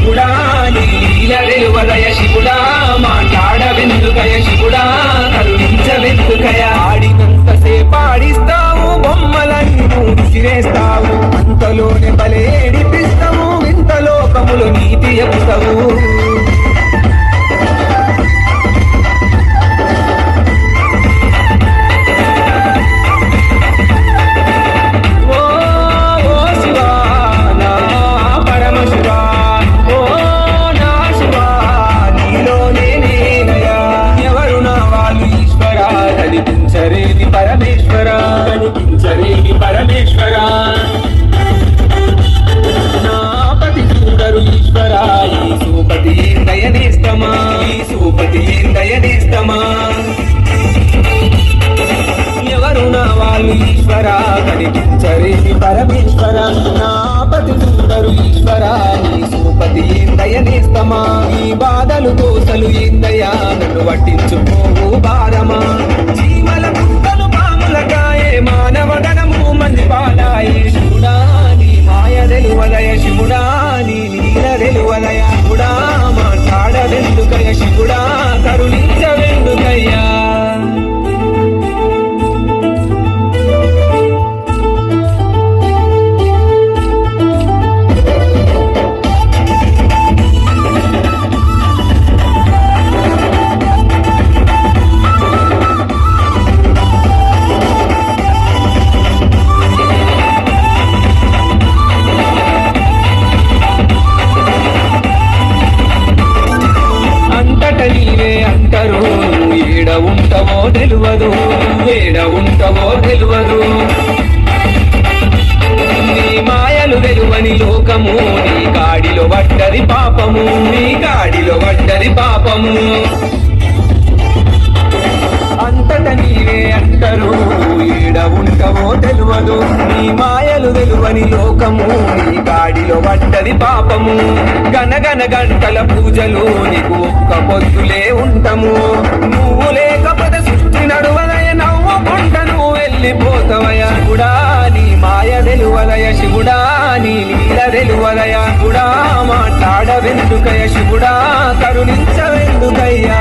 శివుడా నీ లీల వెలువదయ శివుడా మాట్లాడవెందుకయ శివుడా కరుణించవెందుకయ ఆడినంతసేపు ఆడిస్తావు బొమ్మలను విసిరేస్తావు అంతలోనే బలే ఏడిపిస్తావు వింత లోకములు నీతి చెప్తావు కనిపించరేని పరమేశ్వర నాపతి చూడరు ఈశ్వర ఈ సూపతి దయనేస్తమా ఈ సూపతి దయనేస్తమా ఎవరు నా వాళ్ళు ఈశ్వర కనిపించరేని పరమేశ్వర నాపతి చూడరు ఈశ్వర ఈ సూపతి దయనేస్తమా ఈ బాధలు దోసలు ఏందయ్యా నన్ను పట్టించుకోవు భారమా జీవల పుట్టలు పాములకాయే మానవగణము మంది పాలాయే శివుడా నీ మాయ తెలువలయ శివుడా నీ లీల తెలువలయ శివుడా మాట్లాడవెందుకయ శివుడా కరుణించవెందుకయ్యా నీవే అంటారు ఏడ ఉంటావో తెలియదు ఏడ ఉంటావో తెలియదు నీ మాయలు వెలువని లోకము నీ గాడిలో పడ్డది పాపము నీ గాడిలో పడ్డది పాపము అంతట నీవే అంటారు ఏడ ఉంటావో తెలియదు నీ మాయలు వెలువని లోకము నీ గాడిలో పడ్డది పాపము గనగన గంటల పూజలు నీకు ఒక్క పొద్దులే ఉంటాము నువ్వు లేకపోతే సృష్టి నడువదయ నవ్వుకుంట నువ్వు వెళ్ళిపోతావయ శివుడా నీ మాయ వెలువలయ శివుడా నీ లీల వెలువలయ శివుడా మాట్లాడవెందుకయ శివుడా కరుణించవెందుకయ్యా